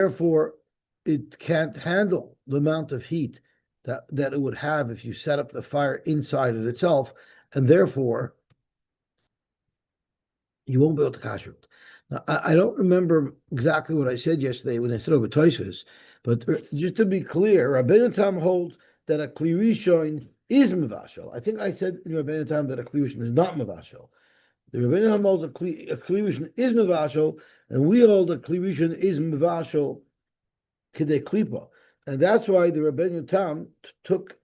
Therefore, it can't handle the amount of heat that it would have if you set up the fire inside it itself, and therefore you won't be able to kasher it. Now, I don't remember exactly what I said yesterday when I said over Tosfos, but just to be clear, Rabbeinu Tam holds that a Kli Rishon is mevashel. I think I said in Rabbeinu Tam that a Kli Rishon is not mevashel. The Rabbeinu Tam holds a Kli Rishon is mevashel, and we hold a Kli Rishon is mevashel k'dei klipa, and that's why the Rebbeinu Tam took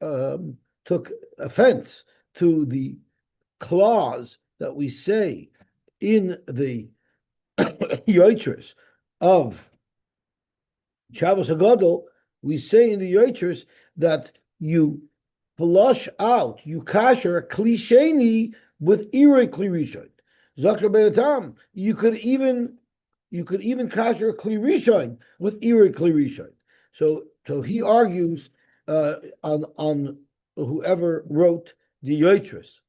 offense to the clause that we say in the Yoitris of Shabbos Hagadol. We say in the Yoitris that you flush out, you kasher Kli Sheni with Irei Kli Rishon. Zok Rebbeinu Tam, you could even kasher Kli Rishon with Irei Kli Rishon. So he argues on whoever wrote the Yoitris.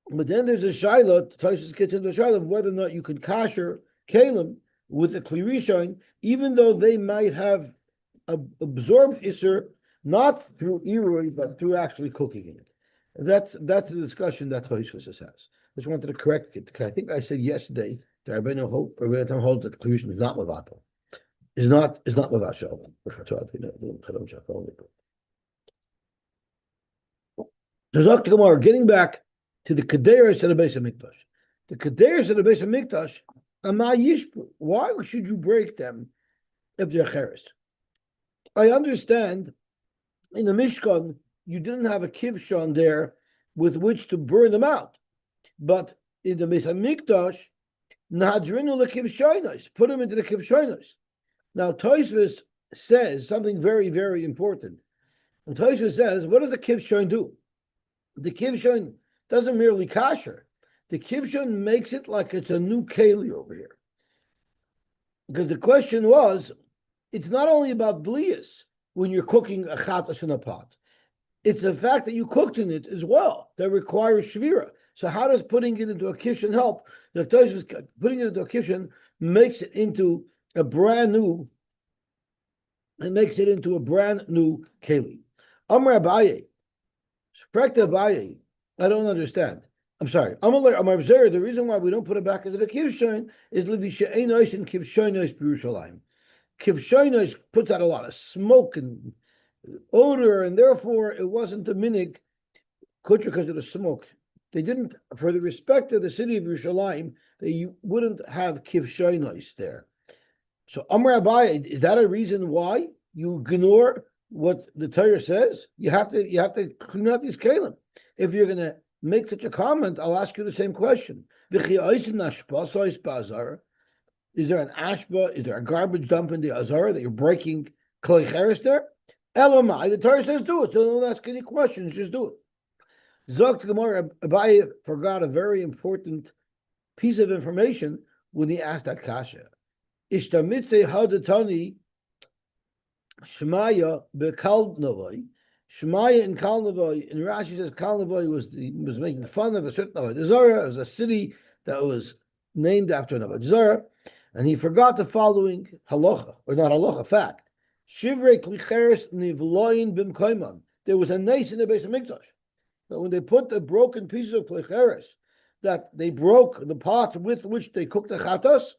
But then there's a shaila. Tosfos gets into the shaila of whether or not you can kasher kalim with a Kli Rishon, even though they might have absorbed Isser not through Irui but through actually cooking it. That's the discussion that Tosfos has. I just wanted to correct it. I think I said yesterday that Rabbeinu Tam holds that Kli Rishon is not mavatal. Is not mavashel. Getting back to the Kedeiros of the Beis Hamikdash. The Kedeiros of the Beis Hamikdash, why should you break them if they're cheres? I understand in the Mishkan you didn't have a kivshon there with which to burn them out, but in the Beis Hamikdash, nahadrinu lekivshonos, put them into the kivshonos. Now Tosfos says something very, very important. And Tosfos says, what does the kivshon do? The kivshon doesn't merely kasher. The kivshon makes it like it's a new keli over here. Because the question was, it's not only about blias when you're cooking a chatas in a pot. It's the fact that you cooked in it as well that requires shvira. So how does putting it into a kivshon help? The Tosfos putting it into a kivshon makes it into a brand new keli. Amar Abaye, Frekta Abaye, I don't understand. I'm sorry. Amar Zera, the reason why we don't put it back into the kivshon is Livi She'einois and Kivshonos B'Yerushalayim. Kivshonos puts out a lot of smoke and odor, and therefore it wasn't a minig kutcher because of the smoke. They didn't, for the respect of the city of Yerushalayim, they wouldn't have Kivshonos there. So Amar Abaye, is that a reason why you ignore what the Torah says? You have to clean out these kalim. If you're going to make such a comment, I'll ask you the same question. Is there an ashba? Is there a garbage dump in the azara that you're breaking klei cheres there? Elamai, the Torah says do it. So don't ask any questions, just do it. Zok Gemara, Abaye forgot a very important piece of information when he asked that kasha. Ishtamitze hadatani Shemaya bekal navai. Shemaya in Kal Navai, and Rashi says Kal Navai was making fun of a certain Navai Zara. It was a city that was named after Navai Zara, and he forgot the following halacha, or not halacha, fact. Shivrei klicheres nivloin bimkoiman. There was a nace in the Beis Hamikdash that when they put the broken pieces of klicheres, that they broke the pots with which they cooked the chatos,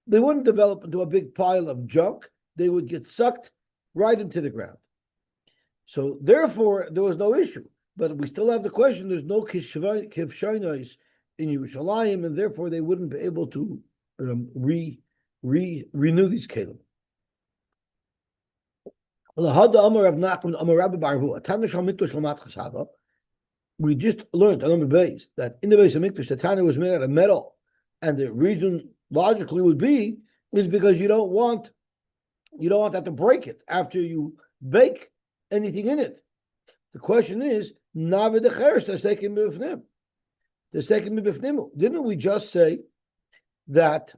they wouldn't develop into a big pile of junk. They would get sucked right into the ground. So therefore, there was no issue. But we still have the question, there's no kivshonos in Yerushalayim, and therefore they wouldn't be able to renew these kalim. We just learned on number base that in the Beis Hamikdash, the Tana was made out of metal, and the reason logically would be is because you don't want that to break it after you bake anything in it. The question is, didn't we just say that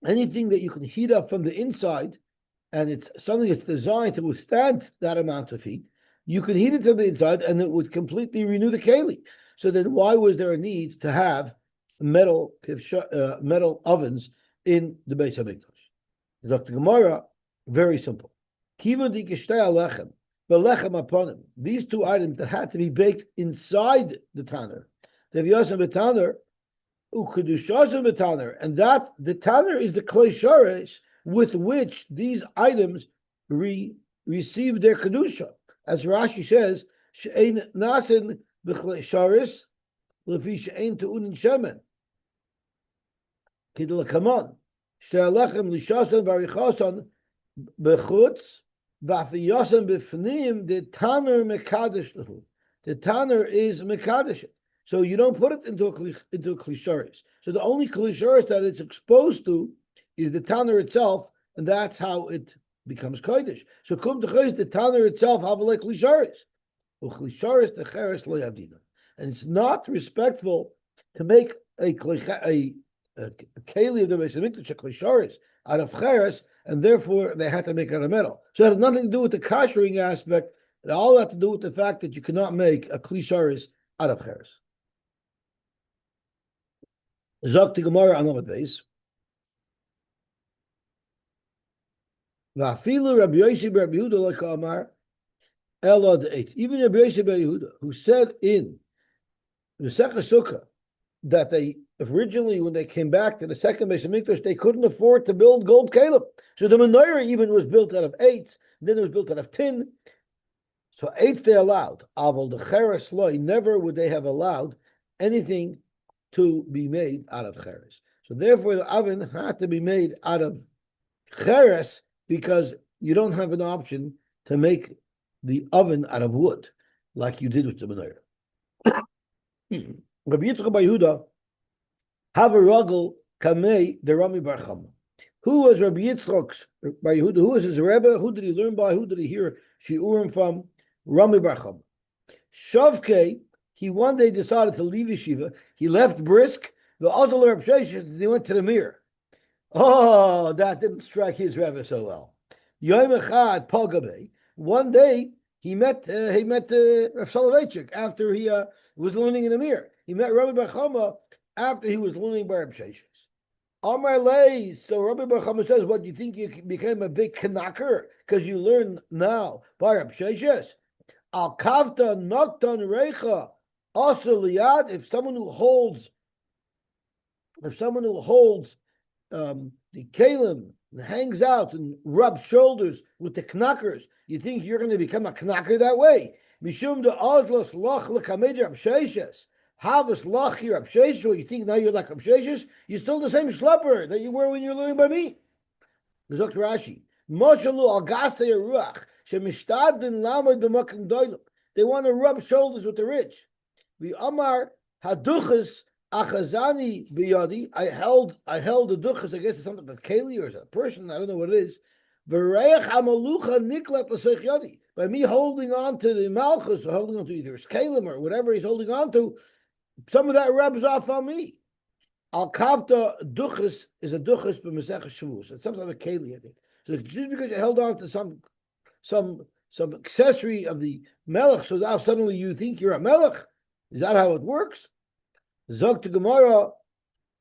anything that you can heat up from the inside, and it's something that's designed to withstand that amount of heat, you can heat it from the inside and it would completely renew the keli. So then why was there a need to have metal ovens in the Beis Hamikdash. Zok the Gemara, very simple. Kiva di geshtei alechem, belechem aponim. These two items that had to be baked inside the tanner. The Yosy betaner, ukedushasem betaner, and that the tanner is the klei sharesh with which these items receive their kedusha. As Rashi says, she'ein nasin b'klei sharesh lefi she'ein te'unin shemen. Kidel kaman. Shtei alechem lishasem varichason bechutz v'afiyasem b'fnim. The tanner mekadesh lehu. The tanner is mekadesh. So you don't put it into a klisharis. So the only klisharis that it's exposed to is the tanner itself, and that's how it becomes kodesh. So kum t'chayis, the tanner itself have a klisharis. Klisharis techeres lo yavdina, and it's not respectful to make a keli of the Beis Hamikdash a klisharis out of cheres, and therefore they had to make it out of metal. So it has nothing to do with the kashering aspect. It all had to do with the fact that you cannot make a klisharis out of cheres. Zok the Gemara on Amud Beis. Va'afilu Rabbi Yosy Rabbi Yehuda like Amar Ela de'et. Even Rabbi Yosy Rabbi Yehuda, who said in the second sukkah that they originally, when they came back to the second Beis Hamikdash, they couldn't afford to build gold kalim. So the menorah even was built out of eights, then it was built out of tin. So eights they allowed. Aval the cheres loy, never would they have allowed anything to be made out of cheres. So therefore the oven had to be made out of cheres because you don't have an option to make the oven out of wood like you did with the menorah. Rabbi Yitzchak bar Yehuda have a ruggle kamei the Rami bar Chama. Who was Rabbi Yitzchak bar Yehuda? Who was his Rebbe? Who did he learn by? Who did he hear shiurim from? Rami bar Chama. Shavkei, he one day decided to leave yeshiva. He left brisk. The other Reb Sheshes, he went to the mirror. Oh, that didn't strike his Rebbe so well. Yom Echad Pagabe. One day he met Rav Soloveitchik after he was learning in the mirror. He met Rabbi Bar Chama after he was learning by Reb Sheshes. Amar Lei. So Rabbi Bar Chama says, "What, you think you became a big knacker because you learn now by Reb Sheshes? Al kavta noktan reicha also liyad." If someone who holds the kalim and hangs out and rubs shoulders with the knackers, you think you're going to become a knacker that way? Mishum de ozlos loch lekamed Reb Sheshes. Havas loch here Reb Sheshes. You think now you're like Reb Sheshes? You're still the same schlepper that you were when you're learning by me. Zok Rashi. Moshalu al gasei ruach shemishtadin lamed b'makom doilim. They want to rub shoulders with the rich. The Amar haduchas achazani biyadi. I held the duchas. I guess it's something, but keli or a person. I don't know what it is. V'reich amalucha niklat l'seich yadi. By me holding on to the malchus, or holding on to either his kalim or whatever he's holding on to, some of that rubs off on me. Al kavta duchas is a duchas b'mesech Shavuos. It's something like a keli, I think. So just because you held on to some accessory of the melech, so now suddenly you think you're a melech? Is that how it works? Zog to Gemara.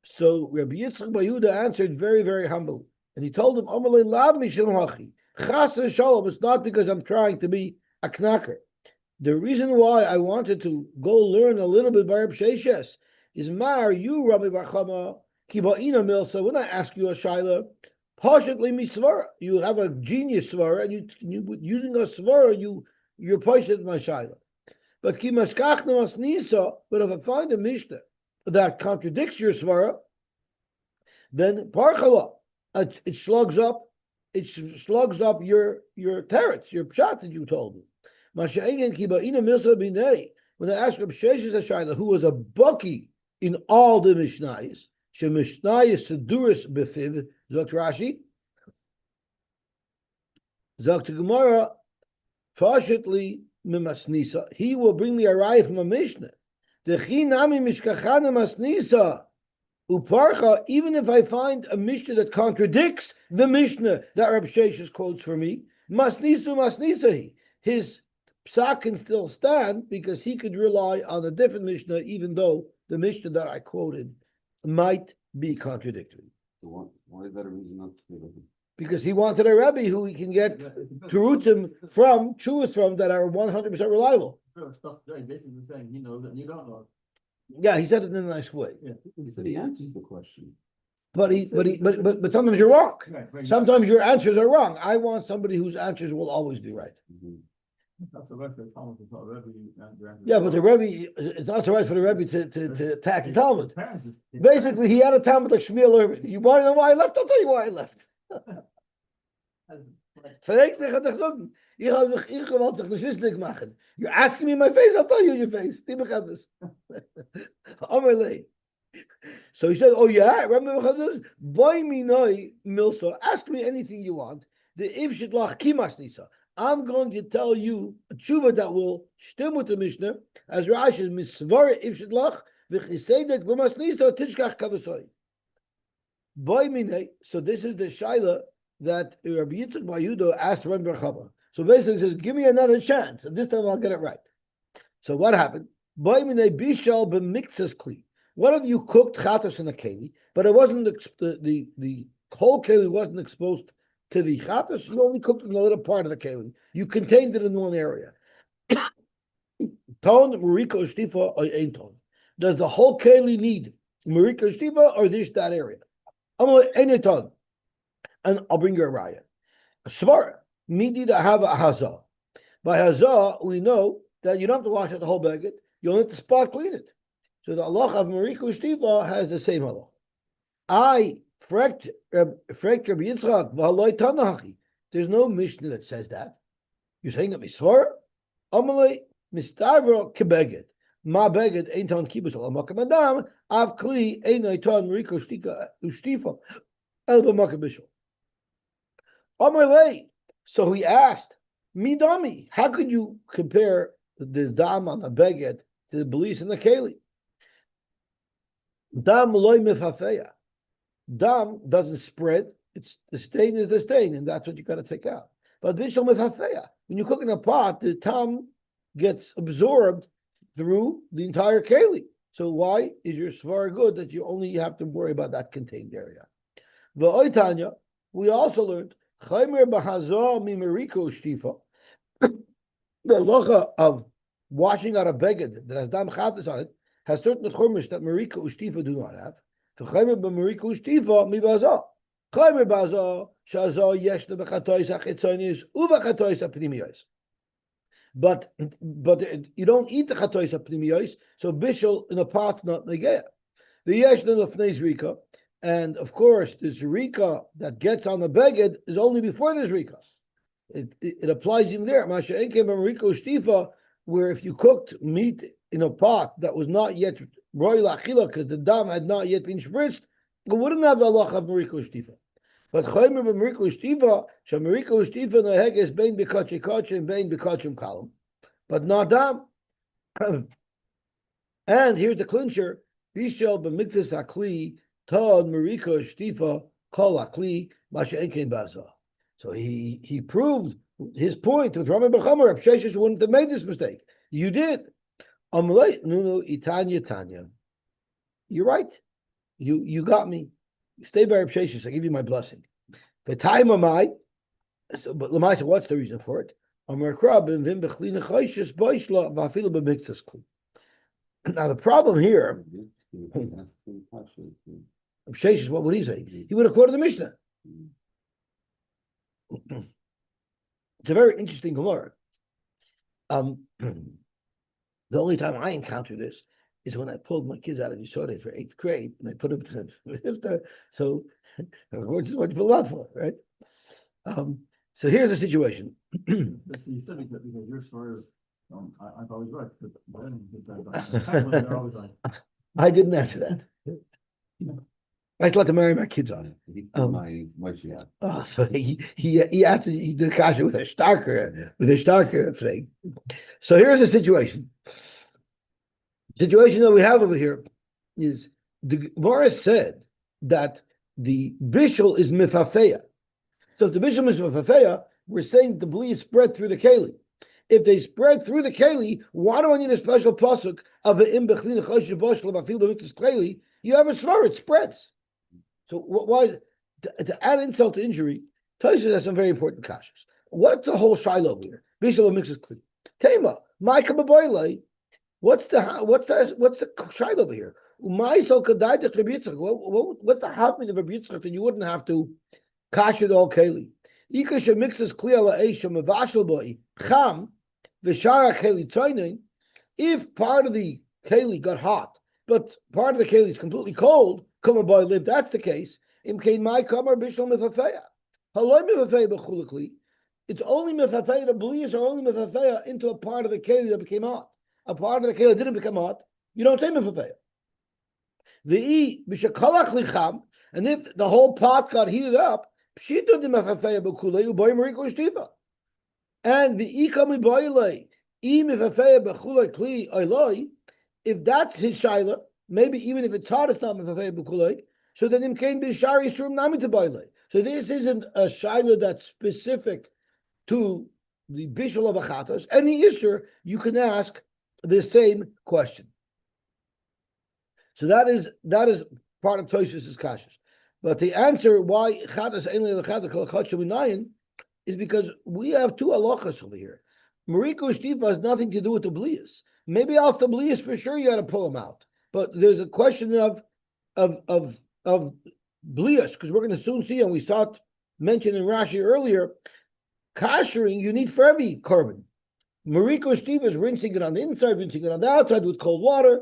So Rabbi Yitzchak bar Yehuda answered very, very humble, and he told him, "Amalei lav mishum hachi chas v'shalom." It's not because I'm trying to be a knacker. The reason why I wanted to go learn a little bit by Reb Sheshes is Mar, you Rabbi Bar Chama kibaina milsa. When I ask you a shaila, pashatly misvara, you have a genius svara, and you using a svara, you're pashat my shaila. But ki mashkach nisa. But if I find a mishnah that contradicts your svara, then parchala, it slugs up your teretz, your pshat that you told me. When I asked Reb Sheshes Hashayla, who was a baki in all the Mishnayos, Mishnayos Seduris Befiv, Zok Rashi, Zok Gemara, Pashatli Mimasnisa, he will bring me a raya from a Mishnah. The Chinami Mishkachana Masnisa, Uparcha, even if I find a Mishnah that contradicts the Mishnah that Reb Sheshes quotes for me, Masnisu Masnisahi, his psak can still stand because he could rely on a different Mishnah, even though the Mishnah that I quoted might be contradictory. One Why is that a reason not to do it? Because he wanted a Rebbe who he can get Terutim from, Chuvas from, that are 100% reliable. Basically saying he knows it and you don't know it. Yeah, he said it in a nice way. Yeah. He said he answers the question. But sometimes you're wrong. Right. Sometimes your answers are wrong. I want somebody whose answers will always be right. Mhm. That's the rest of the Talmud is not Rebbe, Yeah, but the Rebbe, it's not so right for the Rebbe to attack the Talmud. Parents is- Basically, he had a Talmud like Shmuel Lerman. You want to know why I left? I'll tell you why I left. Verreeks tegen de groeten. Ich gewollt sich nicht wissentlich machen. You're asking me in my face, I'll tell you in your face. Die begrijpt es. Amarle. So he said, oh yeah, remember, boy me noi milso. Ask me anything you want. The if shidlach kimas nisa. I'm going to tell you a tshuva that will stem with the Mishnah, as Rashi is misvar if shidlach v'chisedek v'mas nisa tishkach kavasoi. Boy me noi. So this is the shaila that Rabbi Yitzchak Bar Yehuda asked Rabbi Chava. So basically he says, give me another chance, and this time I'll get it right. So what happened? Boy me noi bishal b'miktzas kli. What if you cooked chatas in a keli, but it wasn't the whole keli wasn't exposed to the chatas? You only cooked in a little part of the keli. You contained it in one area. Ton mariko shtifa or ein ton. Does the whole keli need mariko shtifa or just that area? I'm like ein ton, and I'll bring you a raya. A svara midi that have a hazah. By hazah, we know that you don't have to wash out the whole baguette. You only have to spot clean it. So the halach of Mariku Shtiva has the same halach. I frekt Rabbi Yitzchak v'haloi tanahachi. There's no Mishnah that says that. You're saying that misvar? Amalei mistavro kebeged. Ma beged ein ton kibus al makam adam. Av kli ein ton Mariku Shtiva el b'makam bishul. Amalei. So he asked, midami. How could you compare the dam on a beged to the belis in the keli? Dam loy mefafeya. Dam doesn't spread. It's the stain is the stain, and that's what you got to take out. But bishul mefafeya. When you cook in a pot, the tam gets absorbed through the entire keli. So why is your svar good that you only have to worry about that contained area? V'oitanya, we also learned chaymer b'hazah mimeriko shtifa. The halacha of washing out a beged that has dam chatas on it has certain chumash that Marika Ushtifa do not have. For Chaymer b'Marika Ushtifa mi bazah. Chaymer bazah shazah yesh lebechatois achitzonius uvechatois apnimiyos. But you don't eat the chatois apnimiyos, so bishul in a pot not negeya. The yesh lefnei zrika, and of course the zrika that gets on the beged is only before the zrika. It applies even there. Masha enke b'Marika Ushtifa, where if you cooked meat in a pot that was not yet royal achila because the dam had not yet been spritzed, it wouldn't have the halach of mariko shtifa. But chaymer b'mariko shtifa, shamariko shtifa neheges bein b'kachim kachim and bein b'kachim kalam, but not dam. And here's the clincher: bishel b'miktzas akli tad mariko shtifa kol akli masha enkein bazah. So he proved his point with Rami B'Chamer. Reb Sheshes wouldn't have made this mistake. You did. Amalei nunu itanya tanya. You're right. You got me. Stay by Reb Sheshes. I give you my blessing. The time of my. So, but Lamaisa, what's the reason for it? Now the problem here. Reb Sheshes, what would he say? He would have quoted the Mishnah. It's a very interesting Gemara. The only time I encounter this is when I pulled my kids out of Yisodei for 8th grade and I put them to the so which is what you pull them out for, right? So here's the situation. You said because your story is, I'm always right. I didn't answer that. I just let them marry my kids off. So he asked he did kasha with a starker thing. So here's the situation. The situation that we have over here is the Gemara said that the bishul is mifafeya. So if the bishul is mifafeya, we're saying the bli is spread through the keli. If they spread through the keli, why do I need a special pasuk of the im bechlin choshev bosh lebafil b'miktas keli? You have a svar, it spreads. So why? To add insult to injury, Tosfos has some very important kashas. What's the whole shiloh over here? Bishul mixes clean. Tema, Micah Baboyle. What's the shiloh over here? What's the happening of Rebbe Yitzchak that you wouldn't have to kash it all keli? Ikasha mixes clear la eisha mevashel boy cham v'shara keli tzoinin. If part of the keli got hot, but part of the keli is completely cold, come a boy live. That's the case. Imkein my kamar bishul mefafeya. Haloi mefafeya b'chulikli. It's only mefafeya the bleas are only mefafeya into a part of the keli that became hot. A part of the keli that didn't become hot, you don't say mefafeya. The b'shakolach licham, and if the whole pot got heated up, pshito de mefafeya b'kulei uboy mariko shtiva. And the ikami boilei I mefafeya b'chulei kli oiloi. If that's his shaila, maybe even if it's hot, it's not mefafeya b'kulei. So then him came b'shari strum nami to boilei. So this isn't a shaila that's specific to the bishul of achatos. Any issur you can ask the same question. So that is part of Tosfos' kashas. But the answer why chatas ainli lechatas kol kachim unayin is because we have two halachas over here. Mariko shtifa has nothing to do with the blias. Maybe off the blias for sure you got to pull them out. But there's a question of blias because we're going to soon see, and we saw it mentioned in Rashi earlier. Kashering you need for every carbon. Mariko shtifa is rinsing it on the inside, rinsing it on the outside with cold water.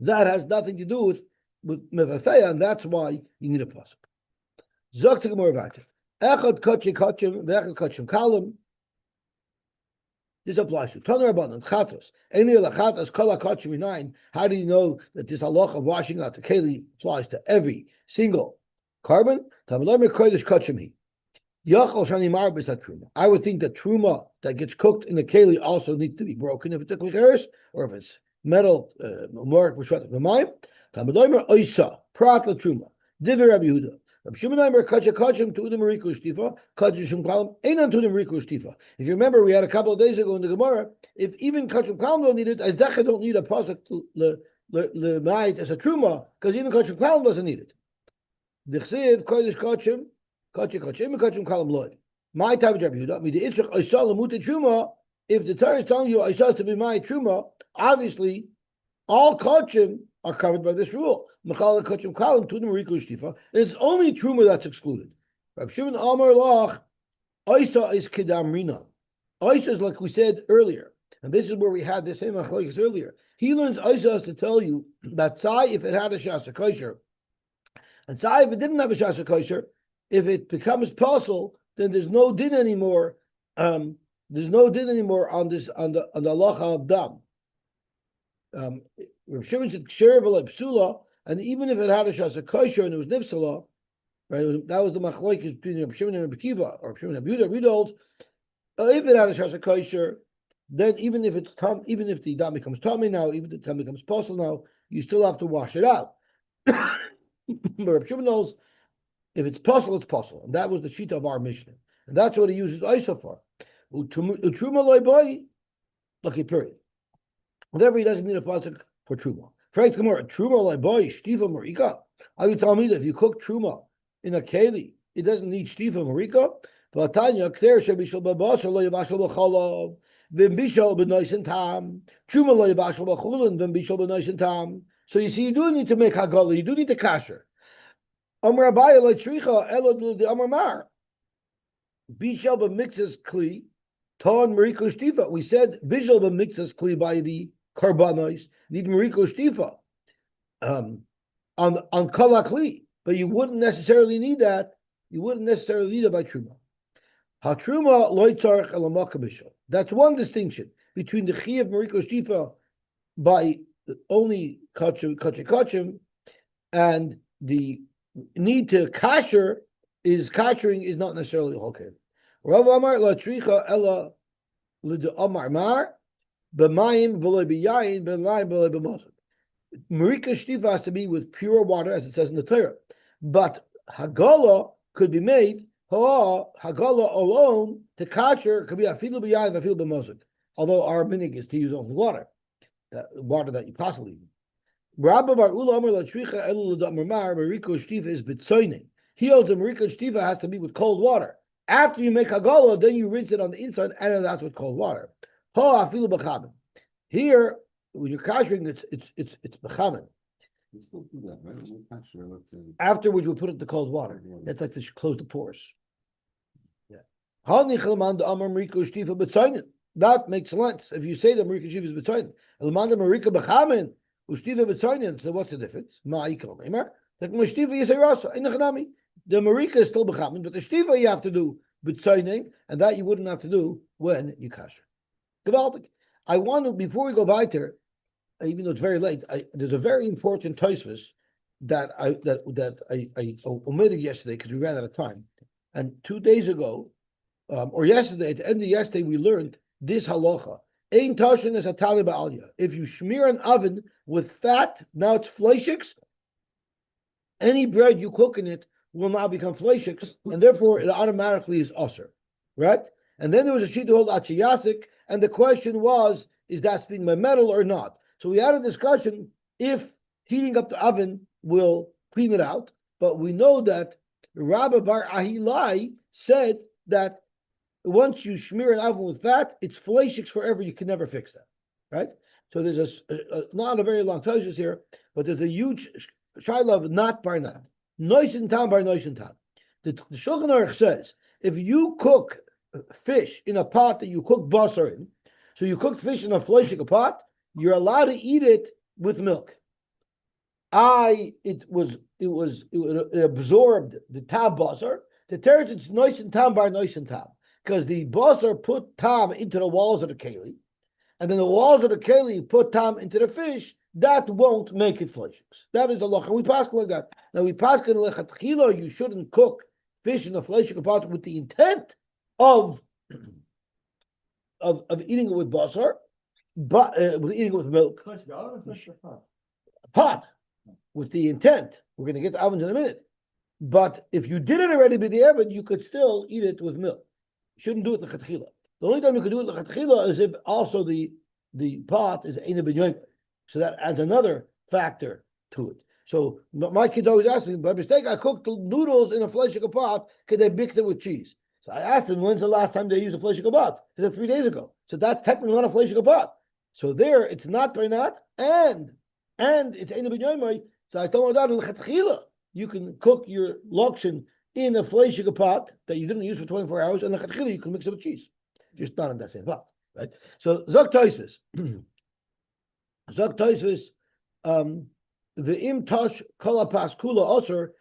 That has nothing to do with mefafeya, and that's why you need a pasuk. Zok to Gemara Vayter. Echad kachim kachim ve'echad kachim kalim. This applies to Taner Rabbanan chatos. Any lachatos kol kachim nine. How do you know that this halach of washing out the keli applies to every single carbon? Tamilomer kodesh kachim he. Yachol shani mar b'sat truma. I would think that truma that gets cooked in the keli also needs to be broken if it's a klicheres or if it's metal mark v'shat v'mayim. Tamilomer oisa prat la truma. Divi Rabbi Yehuda. If you remember, we had a couple of days ago in the Gemara, if even kachim kalam don't need it, I don't need a pasuk le as a truma, because even kachim kalam doesn't need it. Dichsiv kodesh kachim kalam loy. My type of Rabbi Yehuda, the itzrich oisal lemute truma. If the Torah is telling you oisal to be my truma, obviously all kachim are covered by this rule. It's only truma that's excluded. Rab Shimon Amar Lach, Oisa is Kedam Rina. Oisa is like we said earlier, and this is where we had the same machlokes earlier. He learns Oisa to tell you that Tzai, if it had a Shasa Kosher, and Tzai, if it didn't have a Shasa Kosher, if it becomes possible, then there's no din anymore. There's no din anymore on the halacha of dam. Reb Shimon said ksher v'lo psula, and even if it had a shasa kosher and it was nifsala, right? That was the machlokes between Reb Shimon and Reb Kiva, or Reb Shimon and Reb Yehuda. If it had a shasa kosher, then even if the dam becomes tummy now, even if the dam becomes possible now, you still have to wash it out. But Reb Shimon knows if it's possible, it's possible, and that was the sheet of our Mishnah, and that's what he uses Isa for. Utruma loy boy, lucky period. Whatever he doesn't need a pasuk for truma. Frank Gemara, truma like boy shtifa marika. Are you telling me that if you cook truma in a keli, it doesn't need shtifa marika? V'atanya kter shebishal babasar lo yavashal b'chalav v'mbishal b'noisen tam. Truma lo yavashal b'chulin v'mbishal b'noisen tam. So you see, you do need to make hagala. You do need the kasher. Amar Abaya lo tzricha elod the Amar Mar. Bishal b'mixes kli ton mariko shtifa. We said bishal b'mixes kli by the karbanos need mariko shtifa on kalakli, but you wouldn't necessarily need that. You wouldn't necessarily need it by truma. Hatruma loy tzarich elamaka bishal. That's one distinction between the chi of mariko shtifa by only kachim and the need to kasher is kashering is not necessarily okay. Rav Amar la tricha ella l'de Amar Mar. B'mayim v'loy b'yayin b'layim v'loy b'mosad. Marika shtifa has to be with pure water, as it says in the Torah. But hagala could be made. Hagala alone to kasher could be afilu b'yayin afilu b'mosad. Although our minig is to use only water, that water that you possibly need. Rabba bar Ula Amar Latricha Elu Ladamar Mar Mariko Shtiva is Bitzoining. He holds the Mariko Shtiva has to be with cold water. After you make Hagala, then you rinse it on the inside, and that's with cold water. Ha Afilu B'chamin. Here, when you're kashering, it's B'chamin. You still do that, right? I'm not sure. Let's say. Afterwards, you put it in the cold water. That's like to close the pores. Yeah. That makes sense. If you say that Marika Shtiva is B'tzoinin, Elamanda Marika B'chamin, Ushtiva B'tzoinin, so what's the difference? Ma'ikal Meimer. Like Mashtiva Yisay Inachanami. The Marika is still B'chamin, but the Shtiva you have to do B'tzoinin, and that you wouldn't have to do when you kasher. Gewaltig. I want to, before we go weiter, even though it's very late, there's a very important Tosfos that I omitted yesterday because we ran out of time. And 2 days ago, or yesterday, at the end of yesterday, we learned this halacha. Ein tashin is a talib alya. If you smear an oven with fat, now it's fleishiks, any bread you cook in it will now become fleishiks, and therefore it automatically is usher, right? And then there was a sheet called achiyasik, and the question was, is that speaking by metal or not? So we had a discussion if heating up the oven will clean it out, but we know that Rabba bar Ahilai said that once you smear an oven with fat, it's fleishiks forever. You can never fix that, right? So there's not a very long Tosfos here, but there's a huge shaila of not bar not. Noisin tam bar noisin tam. The Shulchan Aruch says, if you cook fish in a pot that you cook basar in, so you cook fish in a fleishik pot, you're allowed to eat it with milk. It absorbed the tam basar. The teretz it's noisin tam bar noisin tam, because the basar put tam into the walls of the keli, and then the walls of the keli put tam into the fish. That won't make it fleishiks. That is the law. And we pass like that. Now we pass in lechatchila. You shouldn't cook fish in a fleishik pot with the intent of eating it with basar, but with eating it with milk. Pot with the intent. We're going to get the ovens in a minute. But if you did it already with the oven, you could still eat it with milk. You shouldn't do it lechatchila. The only time you could do it lechatchila is if also the pot is ein b'yoyim. So that adds another factor to it. So my kids always ask me, by mistake, I cooked noodles in a fleishik pot. Could they mix it with cheese? So I asked them, when's the last time they used a fleishik pot? They said 3 days ago. So that's technically not a fleishik pot. So there, it's not by not, and it's ein b'yoyim. So I told my daughter, lechatchila, you can cook your lokshin in a fleishik pot that you didn't use for 24 hours, and lechatchila you can mix it with cheese, just not in that same pot, right? So zok Tosfos. Zok Tosfos, v'im tosh kol hapas kula osir.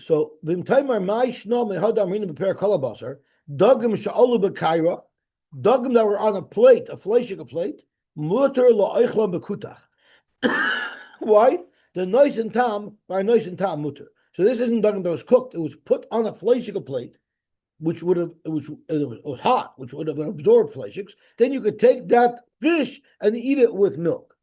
So v'im taimar mai shno mehadam rina b'per kol habasar dogim sha'olu b'kaira, dogim that were on a plate, a fleishik plate, muter la'oichlam b'kutach. Why? The noisin tam by noisin tam muter. So this isn't dogim that was cooked; it was put on a fleishik plate, which was hot, which would have absorbed fleishiks. Then you could take that fish and eat it with milk.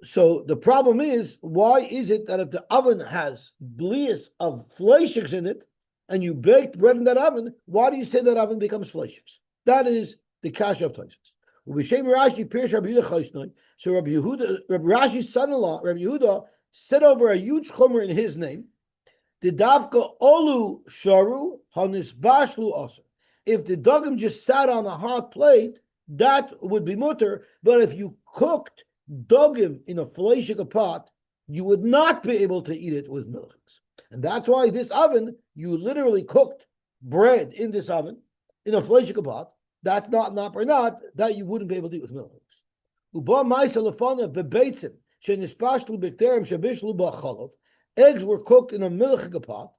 So the problem is, why is it that if the oven has blias of fleishiks in it, and you baked bread in that oven, why do you say that oven becomes fleishiks? That is the kasha of Tosfos. So Rabbi Rashi's son-in-law, Rabbi Yehuda, said over a huge chomer in his name, the davka olu sharu hanisbashlu also. If the dogim just sat on a hot plate, that would be mutter. But if you cooked dogim in a fleishik pot, you would not be able to eat it with milk. And that's why this oven, you literally cooked bread in this oven in a fleishik pot. That's not that you wouldn't be able to eat with milk. Eggs were cooked in a milchik pot.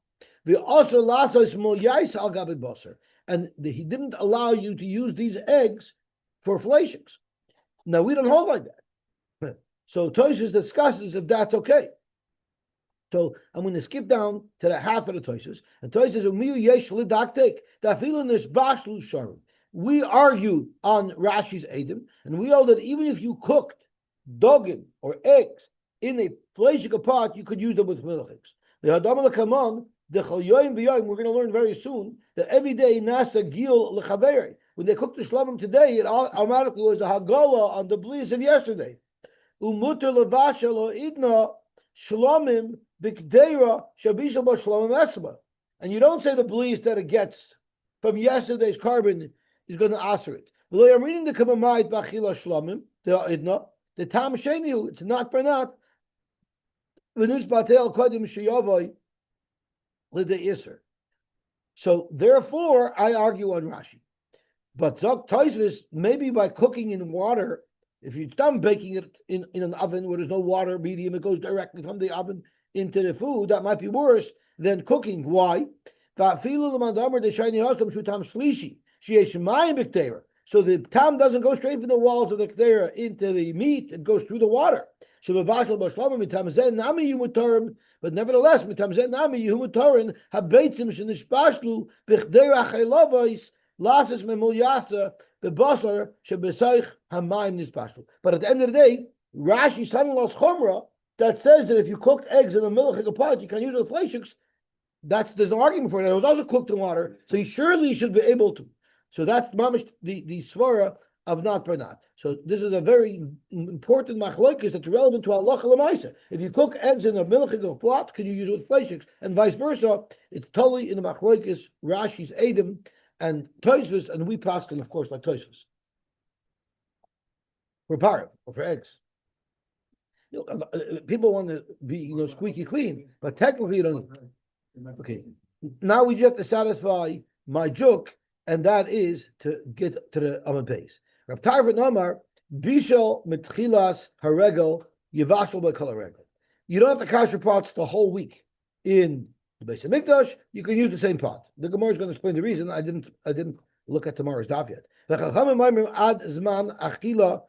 And he didn't allow you to use these eggs for fleishiks. Now we don't hold like that. So Tosfos discusses if that's okay. So I'm going to skip down to the half of the Tosfos. And Tosfos says, we argue on Rashi's Eidim, and we hold that even if you cooked dogim or eggs in a fleishik pot, you could use them with milchiks. We're going to learn very soon that every day nasa gil lechaveri. When they cooked the shlamim today, it automatically was a hagala on the bliss of yesterday. umuter levasha lo idna shlomim b'kdeira shabisha bo shlomim esma. And you don't say the bleach that it gets from yesterday's carbon is going to answer it. I'm reading the Kamamayit b'achila shlomim the idna the tam sheni. It's not for not. V'nus batel kodim sheyavoy l'de iser. So therefore, I argue on Rashi. But Zok Toisvis, maybe by cooking in water, if you're done baking it in an oven where there's no water medium, it goes directly from the oven into the food, that might be worse than cooking. Why? So the tam doesn't go straight from the walls of the kedera into the meat, it goes through the water. But nevertheless, Lasses memulyasa bebasar shebesaich hamayim nispashlu. But at the end of the day, Rashi telling us chumra that says that if you cooked eggs in a milchig pot, you can use the fleishiks. There's no argument for it. It was also cooked in water, so he surely should be able to. So that's mamish the svara of not per not. So this is a very important machlokes that's relevant to halacha l'maisa. If you cook eggs in a milchig pot, can you use it with fleishiks, and vice versa? It's totally in the machlokes Rashi's Edom and Tosfos, and we paskin, of course, like Tosfos. For parv or for eggs. People want to be, squeaky clean, but technically you don't. Okay, now we just have to satisfy my joke, and that is to get to the Amud Beis. Rab Tarvin Omar Bishal Mitchilas Haregel Yivashal B'Kol Haregel. You don't have to kash your pots the whole week in the Beis Hamikdash. You can use the same pot. The Gemara is going to explain the reason. I didn't look at tomorrow's daf yet. Until the zman achila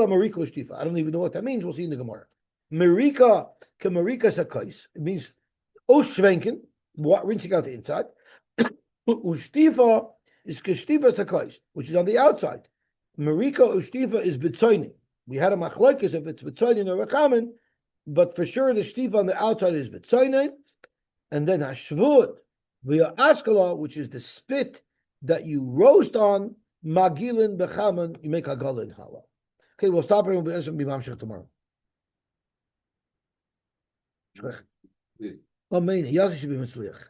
marika ushtifa. I don't even know what that means. We'll see in the Gemara. Marika kemarika sakais. It means oshvenken, rinsing out the inside. Ushtifa is keshtifa sakais, which is on the outside. Marika ushtifa is bitzoining. We had a machlokes if it's bitzoining or rechamin, but for sure the shtifa on the outside is bitzoining. And then hashvut via askala, which is the spit that you roast on, magilin bechaman, you make hagala in hala. Okay, we'll stop here and we'll be mamshech tomorrow. Amen. Yosy should be mitzliach.